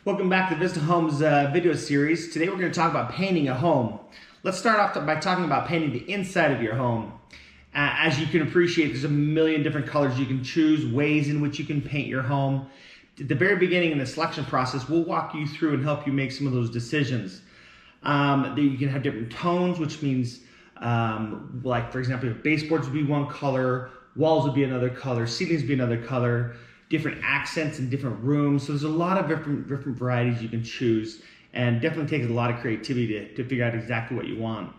Welcome back to Vista Homes video series. Today we're going to talk about painting a home. Let's start off by talking about painting the inside of your home. As you can appreciate, there's a million different colors you can choose, ways in which you can paint your home. At the very beginning in the selection process, we'll walk you through and help you make some of those decisions. You can have different tones, which means, like for example, baseboards would be one color, walls would be another color, ceilings would be another color, different accents in different rooms. So there's a lot of different varieties you can choose, and definitely takes a lot of creativity to figure out exactly what you want.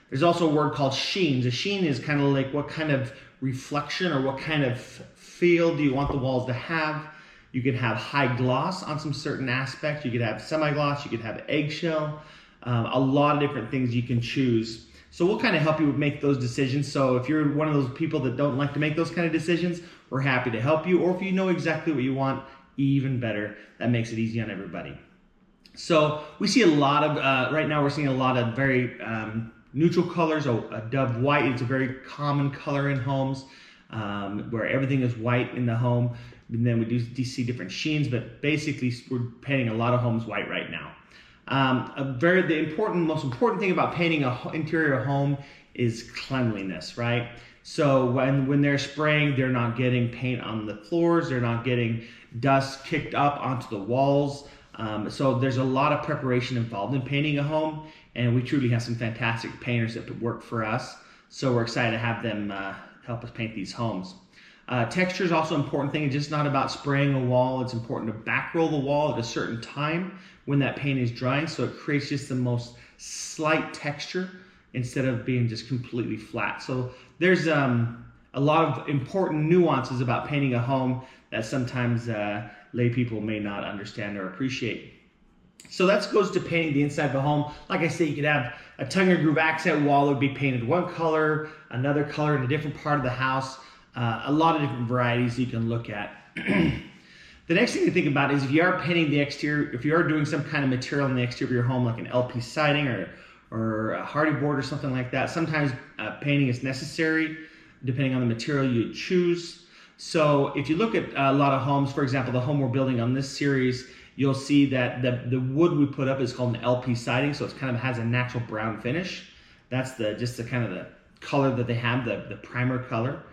There's also a word called sheens. A sheen is kind of like what kind of reflection or what kind of feel do you want the walls to have. You could have high gloss on some certain aspects. You could have semi-gloss. You could have eggshell. A lot of different things you can choose. So we'll kind of help you make those decisions. So if you're one of those people that don't like to make those kind of decisions, we're happy to help you. Or if you know exactly what you want, even better. That makes it easy on everybody. So we see a lot of, right now we're seeing a lot of very neutral colors. A dove white is a very common color in homes, where everything is white in the home. And then we do see different sheens, but basically we're painting a lot of homes white right now. Most important thing about painting an interior home is cleanliness, right? So when they're spraying, they're not getting paint on the floors, they're not getting dust kicked up onto the walls. So there's a lot of preparation involved in painting a home, and we truly have some fantastic painters that work for us. So we're excited to have them help us paint these homes. Texture is also an important thing. It's just not about spraying a wall. It's important to back roll the wall at a certain time when that paint is drying, so it creates just the most slight texture instead of being just completely flat. So there's a lot of important nuances about painting a home that sometimes lay people may not understand or appreciate. So that goes to painting the inside of the home. Like I say, you could have a tongue and groove accent wall that would be painted one color, another color in a different part of the house. A lot of different varieties you can look at. The next thing to think about is if you are painting the exterior, if you are doing some kind of material in the exterior of your home, like an LP siding or a hardy board or something like that, sometimes painting is necessary depending on the material you choose. So if you look at a lot of homes, for example, the home we're building on this series, you'll see that the wood we put up is called an LP siding, so it kind of has a natural brown finish. That's just the kind of the color that they have, the primer color.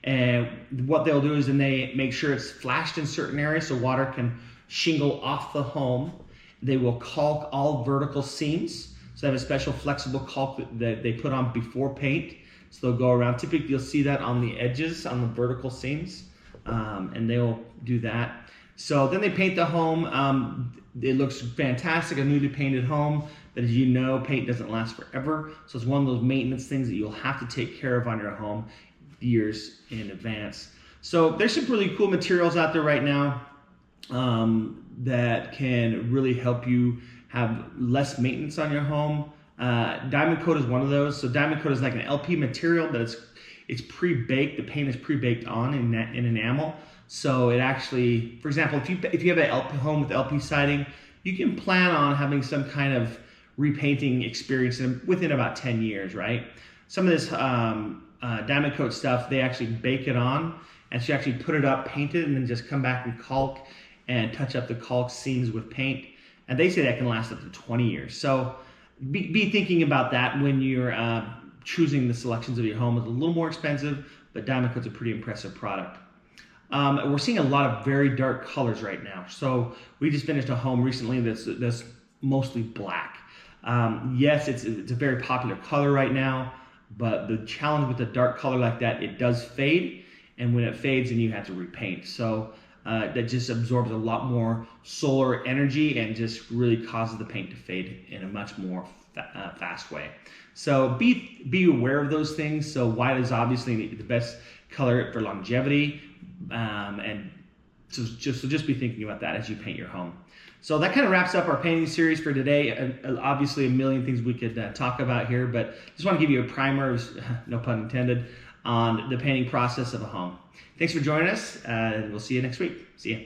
And what they'll do is then they make sure it's flashed in certain areas so water can shingle off the home. They will caulk all vertical seams. So they have a special flexible caulk that they put on before paint. So they'll go around. Typically you'll see that on the edges, on the vertical seams, and they'll do that. So then they paint the home. It looks fantastic, a newly painted home. But as you know, paint doesn't last forever. So it's one of those maintenance things that you'll have to take care of on your home years in advance. So there's some really cool materials out there right now that can really help you have less maintenance on your home. Diamond coat is one of those. So diamond coat is like an LP material, but it's pre-baked. The paint is pre-baked on in enamel. So it actually, for example, if you have a home with LP siding, you can plan on having some kind of repainting experience within about 10 years, right? Some of this diamond coat stuff, they actually bake it on, and so you actually put it up, paint it, and then just come back and caulk and touch up the caulk seams with paint. And they say that can last up to 20 years. So be thinking about that when you're choosing the selections of your home. It's a little more expensive, but diamond coat's a pretty impressive product. We're seeing a lot of very dark colors right now. So we just finished a home recently that's mostly black. Yes, it's a very popular color right now, but the challenge with a dark color like that, it does fade, and when it fades, then you have to repaint. So that just absorbs a lot more solar energy and just really causes the paint to fade in a much more fast way. So be aware of those things. So white is obviously the best color for longevity, and so just be thinking about that as you paint your home. So that kind of wraps up our painting series for today. Obviously a million things we could talk about here, but just want to give you a primer, no pun intended, on the painting process of a home. Thanks for joining us, and we'll see you next week. See ya.